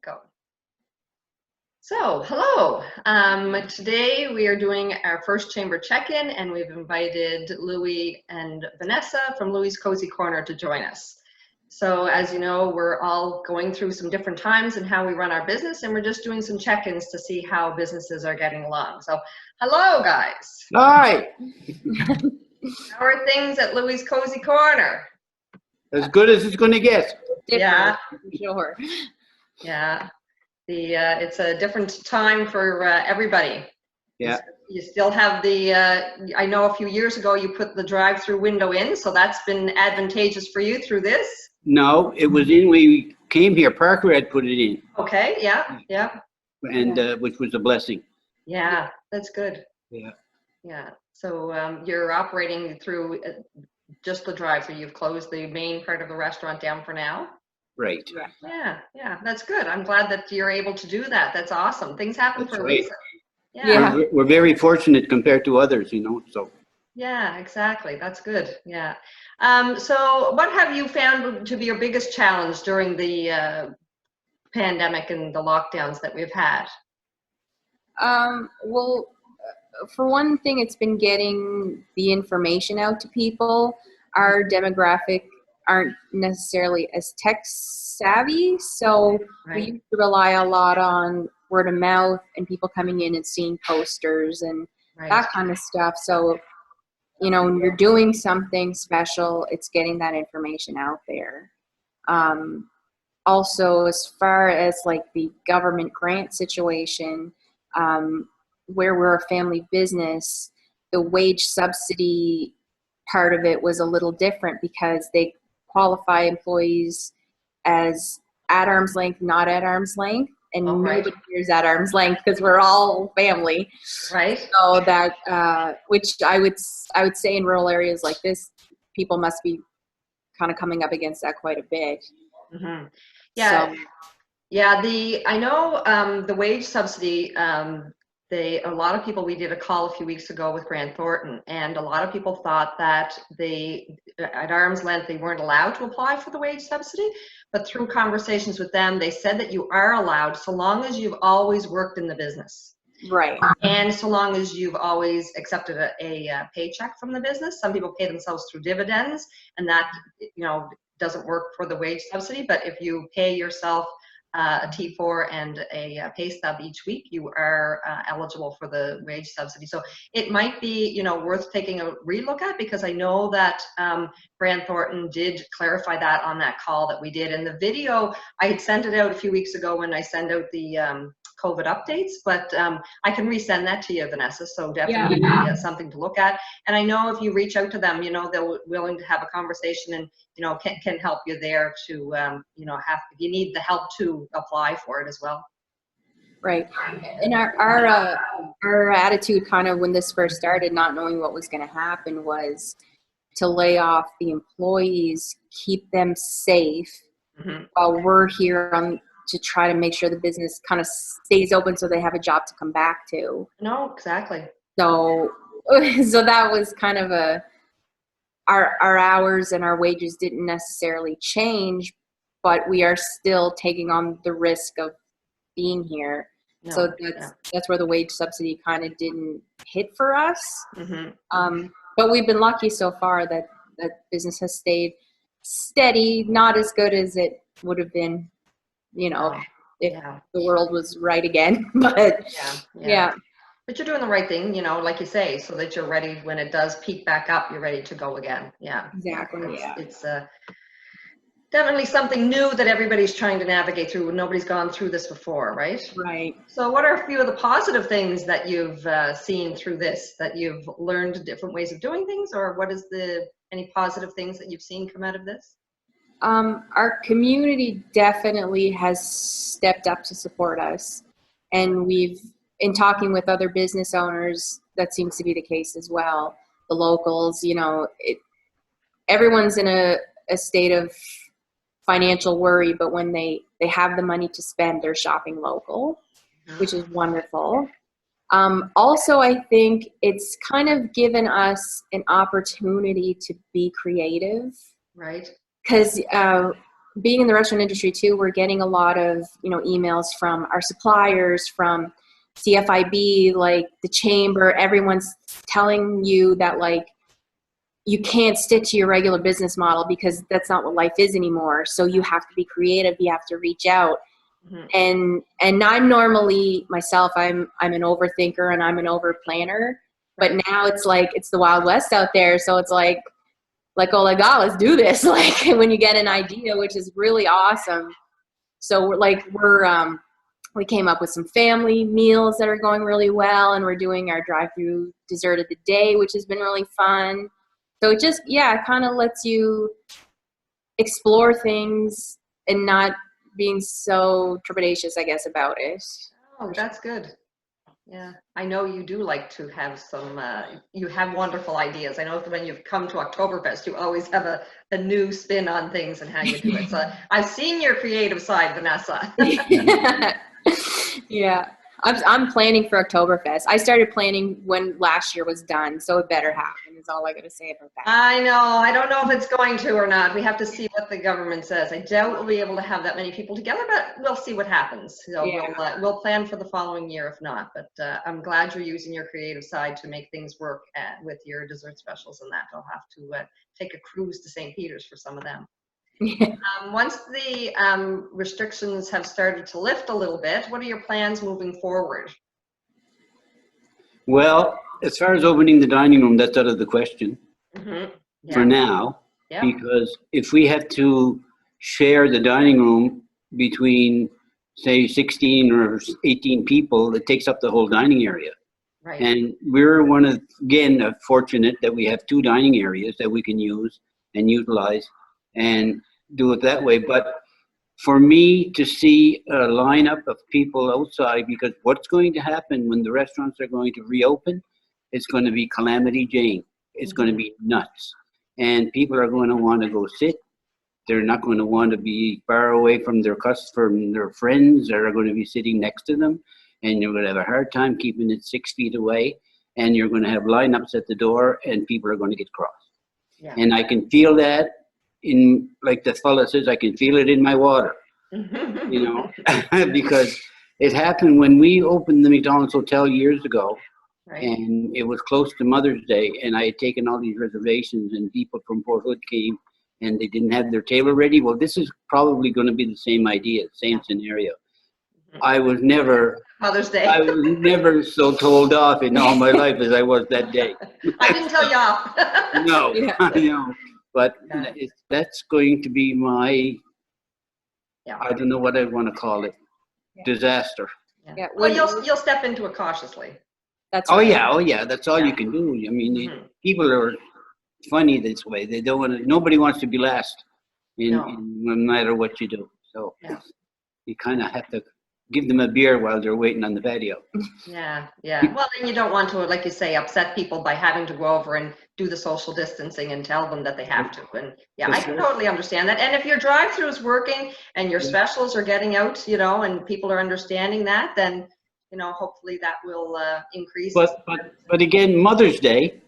Go. So, hello. Today we are doing our first chamber check-in, and we've invited Louie and Vanessa from Louie's Cozy Corner to join us. So, as you know, we're all going through some different times in how we run our business, and we're just doing some check-ins to see how businesses are getting along. So, hello, guys. Hi. How are things at Louie's Cozy Corner? As good as it's going to get. Yeah. Sure. Yeah. It's a different time for everybody. Yeah. You still have the, I know a few years ago you put the drive-through window in, so that's been advantageous for you through this? No, it was in, we came here, Parker had put it in. Okay, yeah. And which was a blessing. Yeah, that's good. Yeah. Yeah, so you're operating through just the drive-through. You've closed the main part of the restaurant down for now? Right. Yeah, that's good. I'm glad that you're able to do that. That's awesome. Things happen That's for a right. reason. Yeah. We're very fortunate compared to others, you know, so. Yeah, exactly. That's good. Yeah. So what have you found to be your biggest challenge during the pandemic and the lockdowns that we've had? Well, for one thing, it's been getting the information out to people. Our demographic aren't necessarily as tech savvy, so Right. we used to rely a lot on word of mouth and people coming in and seeing posters and Right. that kind of stuff. So, you know, when you're doing something special, it's getting that information out there. Also, as far as like the government grant situation, where we're a family business, the wage subsidy part of it was a little different because they qualify employees as at arm's length, not at arm's length, and right. nobody here is at arm's length because we're all family. Right. So that, which I would say in rural areas like this, people must be kind of coming up against that quite a bit. Mm-hmm. Yeah. So, yeah. I know the wage subsidy. A lot of people. We did a call a few weeks ago with Grant Thornton, and a lot of people thought that at arm's length, they weren't allowed to apply for the wage subsidy. But through conversations with them, they said that you are allowed so long as you've always worked in the business. right. And so long as you've always accepted a paycheck from the business. Some people pay themselves through dividends, and that, you know, doesn't work for the wage subsidy. But if you pay yourself a T4 and a pay stub each week, you are eligible for the wage subsidy. So it might be, you know, worth taking a relook at, because I know that Grant Thornton did clarify that on that call that we did. And the video, I had sent it out a few weeks ago when I send out the COVID updates, but I can resend that to you, Vanessa. So definitely something to look at. And I know if you reach out to them, you know, they're willing to have a conversation and, you know, can help you there to, you know, if you need the help to apply for it as well. Right. And our attitude kind of when this first started, not knowing what was going to happen, was to lay off the employees, keep them safe while we're here to try to make sure the business kind of stays open so they have a job to come back to. No, exactly. So that was kind of our hours and our wages didn't necessarily change, but we are still taking on the risk of being here. No, so that's where the wage subsidy kind of didn't hit for us. But we've been lucky so far that business has stayed steady, not as good as it would have been, you know, if the world was right again. But yeah. But you're doing the right thing, you know, like you say, so that you're ready when it does peak back up, you're ready to go again. Yeah. Exactly. It's definitely something new that everybody's trying to navigate through. Nobody's gone through this before, right? Right. So what are a few of the positive things that you've seen through this, that you've learned different ways of doing things, or what is any positive things that you've seen come out of this? Our community definitely has stepped up to support us, and in talking with other business owners, that seems to be the case as well. The locals, you know, everyone's in a state of financial worry, but when they have the money to spend, they're shopping local, which is wonderful. Also, I think it's kind of given us an opportunity to be creative. Right. Because being in the restaurant industry too, we're getting a lot of, emails from our suppliers, from CFIB, like the chamber. Everyone's telling you that like you can't stick to your regular business model because that's not what life is anymore. So you have to be creative. You have to reach out. And I'm normally myself, I'm an overthinker and I'm an over planner, but now it's like, it's the Wild West out there. So it's like, oh my God, let's do this. Like when you get an idea, which is really awesome. So we came up with some family meals that are going really well. And we're doing our drive-through dessert of the day, which has been really fun. So it just, it kind of lets you explore things and not being so trepidatious, I guess, about it. Oh, that's good. Yeah, I know you do like to have some, you have wonderful ideas. I know that when you've come to Oktoberfest, you always have a new spin on things and how you do it. So I've seen your creative side, Vanessa. Yeah. I'm planning for Oktoberfest. I started planning when last year was done, so it better happen is all I got to say about that. I know. I don't know if it's going to or not. We have to see what the government says. I doubt we'll be able to have that many people together, but we'll see what happens. So we'll plan for the following year if not. But I'm glad you're using your creative side to make things work with your dessert specials and that. I'll have to take a cruise to St. Peter's for some of them. Once the restrictions have started to lift a little bit, what are your plans moving forward? Well, as far as opening the dining room, that's out of the question for now. Yeah. Because if we have to share the dining room between, say, 16 or 18 people, it takes up the whole dining area. Right. And we're fortunate that we have 2 dining areas that we can use and utilize and do it that way. But for me to see a lineup of people outside, because what's going to happen when the restaurants are going to reopen, it's going to be Calamity Jane. It's going to be nuts. And people are going to want to go sit. They're not going to want to be far away from their friends that are going to be sitting next to them. And you're going to have a hard time keeping it 6 feet away. And you're going to have lineups at the door and people are going to get cross. Yeah. And I can feel that. Like the fella says, I can feel it in my water, because it happened when we opened the McDonald's Hotel years ago, and it was close to Mother's Day, and I had taken all these reservations, and people from Port Hood came, and they didn't have their table ready. Well, this is probably going to be the same idea, same scenario. I was never Mother's Day. I was never so told off in all my life as I was that day. I didn't tell you off. No, I know. But that's going to be my, I don't know what I want to call it, disaster. Yeah. Well, you'll step into it cautiously. That's right. Oh yeah, that's all you can do. I mean, people are funny this way. They don't want to. Nobody wants to be last, no matter what you do. So you kind of have to give them a beer while they're waiting on the patio. Yeah. Well, then you don't want to, like you say, upset people by having to go over and do the social distancing and tell them that they have to. And I can totally understand that. And if your drive-through is working and your specials are getting out, and people are understanding that, then, hopefully that will increase. But again, Mother's Day,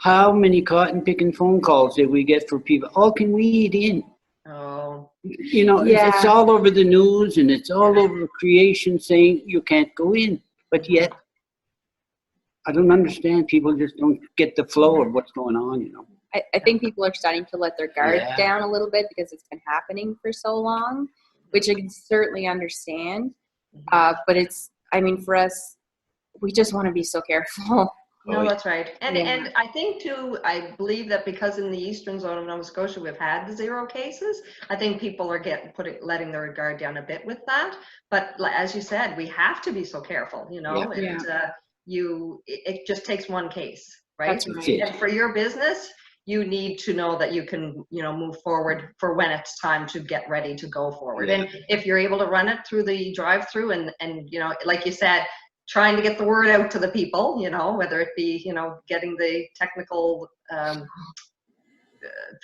how many cotton picking phone calls did we get for people? Oh, can we eat in? Oh. It's all over the news and it's all over creation saying you can't go in. But yet, I don't understand. People just don't get the flow of what's going on, I think people are starting to let their guard down a little bit because it's been happening for so long, which I can certainly understand. But for us, we just want to be so careful. No, that's right. And I think too, I believe that because in the eastern zone of Nova Scotia, we've had 0 cases. I think people are letting their guard down a bit with that. But as you said, we have to be so careful, it just takes one case, right? That's right. And for your business, you need to know that you can, move forward for when it's time to get ready to go forward. And if you're able to run it through the drive-through and like you said, trying to get the word out to the people, whether it be, getting the technical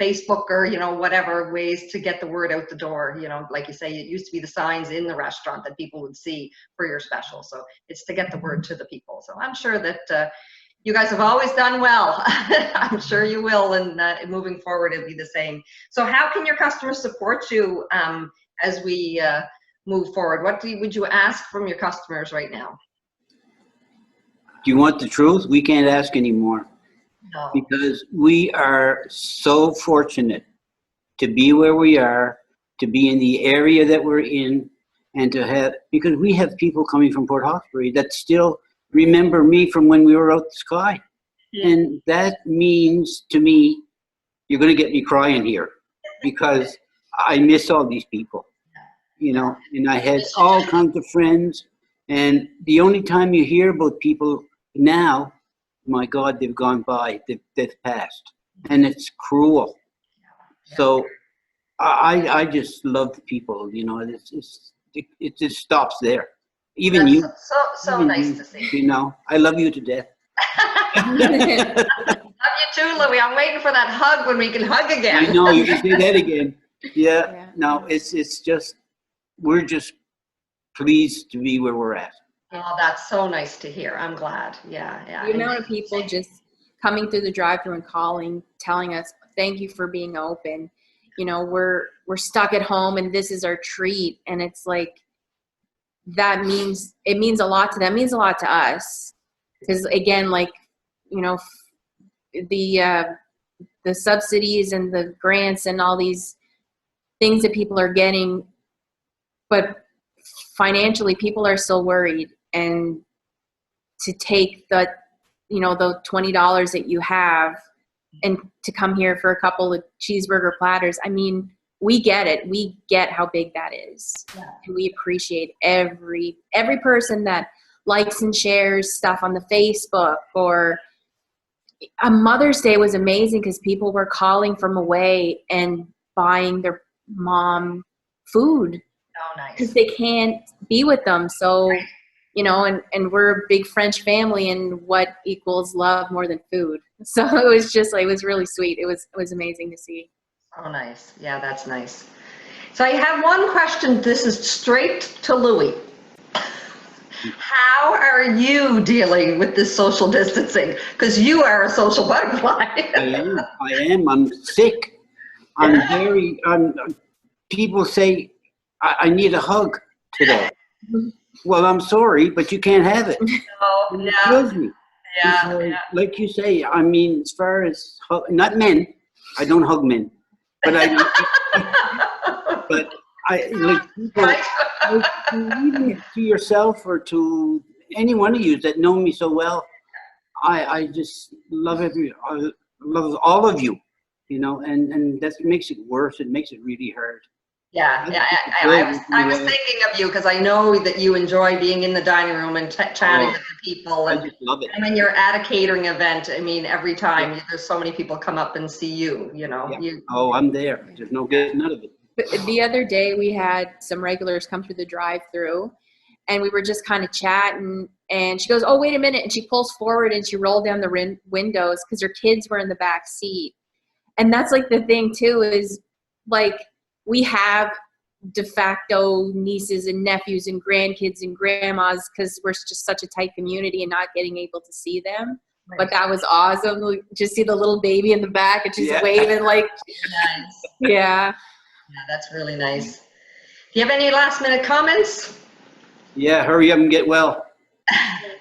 Facebook or, whatever ways to get the word out the door, like you say, it used to be the signs in the restaurant that people would see for your special. So it's to get the word to the people. So I'm sure that You guys have always done well. I'm sure you will, and moving forward, it'll be the same. So how can your customers support you as we move forward? What would you ask from your customers right now? Do you want the truth? We can't ask anymore. No. Because we are so fortunate to be where we are, to be in the area that we're in, and to have, because we have people coming from Port Hawkesbury that still remember me from when we were out the sky. Yeah. And that means to me, you're going to get me crying here, because I miss all these people, you know, and I had all kinds of friends, and the only time you hear about people now, my God, they've gone by, they've passed, and it's cruel. So I just love the people, you know, it just stops there. Even That's you. So even nice you, to see. You know, I love you to death. Love you too, Louie. I'm waiting for that hug when we can hug again. I know, you can say that again. Yeah. No, it's just, we're just pleased to be where we're at. Oh, that's so nice to hear. I'm glad. Yeah. The amount of people just coming through the drive-thru and calling, telling us, thank you for being open. You know, we're stuck at home and this is our treat. And it's like, it means a lot to them. It means a lot to us. Because again, like, you know, the subsidies and the grants and all these things that people are getting, but financially people are still worried. And to take the, you know, the $20 that you have and to come here for a couple of cheeseburger platters, I mean, we get it. We get how big that is. Yeah. And we appreciate every person that likes and shares stuff on the Facebook. Or a Mother's Day was amazing because people were calling from away and buying their mom food. Oh, nice. Because they can't be with them. So, right. You know, and we're a big French family, and what equals love more than food? So it was just like, it was really sweet. It was amazing to see. Oh, nice. Yeah, that's nice. So I have one question. This is straight to Louie. How are you dealing with this social distancing? Because you are a social butterfly. I am. I'm sick. People say, I need a hug today. Well, I'm sorry, but you can't have it. Oh, yeah. It kills me. Yeah. Like you say, I mean, as far as not men, I don't hug men, but I like people, like, even to yourself or to any one of you that know me so well. I just love I love all of you, you know, and that makes it worse. It makes it really hard. Yeah. I was thinking of you because I know that you enjoy being in the dining room and chatting with the people. And I just love it. And when you're at a catering event, I mean, every time there's so many people come up and see you, you know. Yeah. I'm there. There's no getting out of it. But the other day we had some regulars come through the drive-thru, and we were just kind of chatting, and she goes, oh, wait a minute. And she pulls forward and she rolled down the windows because her kids were in the back seat. And that's like the thing too, is like, we have de facto nieces and nephews and grandkids and grandmas because we're just such a tight community and not getting able to see them. Right. But that was awesome. Just see the little baby in the back and she's waving like, nice. Yeah, that's really nice. Do you have any last minute comments? Yeah, hurry up and get well.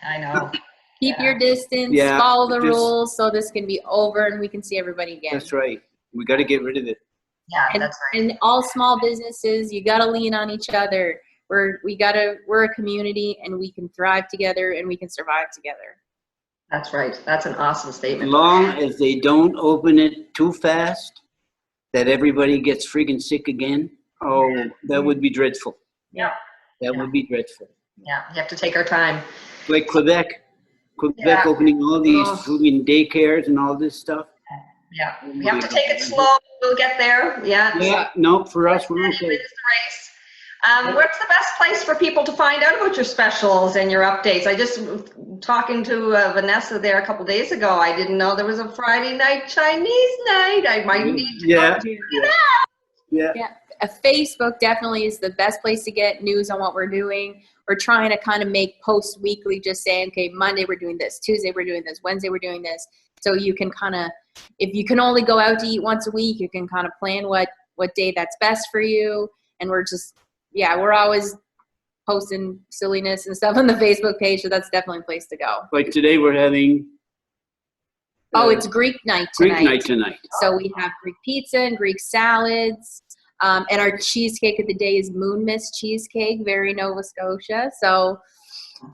I know. Keep your distance, follow the rules so this can be over and we can see everybody again. That's right. We got to get rid of it. Yeah, that's right. And all small businesses, you got to lean on each other. We're a community, and we can thrive together and we can survive together. That's right. That's an awesome statement. As long as they don't open it too fast, that everybody gets freaking sick again. Oh, that would be dreadful. Yeah. That would be dreadful. Yeah, you have to take our time. Like Quebec opening all these freaking daycares and all this stuff. Yeah, we have to take it slow. We'll get there. Yeah. No, for us, we're okay. Wins the race. What's the best place for people to find out about your specials and your updates? I just talking to Vanessa there a couple days ago. I didn't know there was a Friday night Chinese night. I might need to go check it out. Yeah. Yeah, Facebook definitely is the best place to get news on what we're doing. We're trying to kind of make posts weekly, just saying, okay, Monday we're doing this, Tuesday we're doing this, Wednesday we're doing this. So you can kind of, if you can only go out to eat once a week, you can kind of plan what day that's best for you. And we're just, yeah, we're always posting silliness and stuff on the Facebook page, so that's definitely a place to go. Like today we're having. Oh, it's Greek night tonight. Greek night tonight. So we have Greek pizza and Greek salads. And our cheesecake of the day is Moon Mist cheesecake, very Nova Scotia. So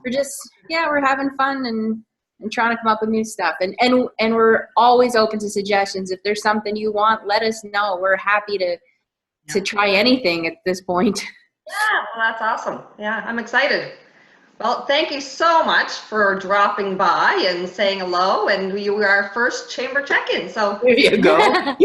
we're just, yeah, we're having fun and trying to come up with new stuff. And we're always open to suggestions. If there's something you want, let us know. We're happy to try anything at this point. Yeah, well, that's awesome. Yeah, I'm excited. Well, thank you so much for dropping by and saying hello. And you were our first chamber check-in. So There you go. wow.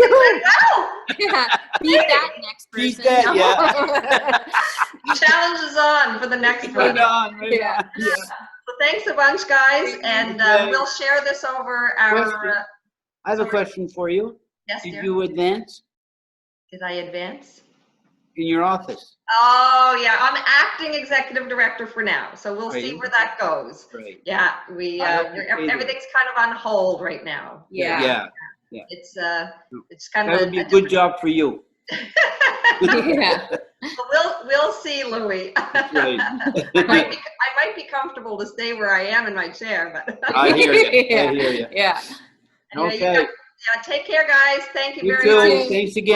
Yeah, beat that next person. Beat that, yeah. Challenge is on for the next Right one. on, right Yeah. on. Yeah. So thanks a bunch, guys. And we'll share this over our. Question. I have a question for you. Yes, Did dear. you advance Did I advance? in your office? Oh, yeah. I'm acting executive director for now. So we'll Are see you? where that goes. Right. Yeah, I hope you stay there. everything's kind of on hold right now. Yeah. Yeah. It's kind That of would be a good job for you. Yeah. We'll see, Louie. That's right. I might be comfortable to stay where I am in my chair, but I hear you. I hear you. Yeah. anyway, Okay. yeah, take care, guys. Thank you You very too. much. Thanks again.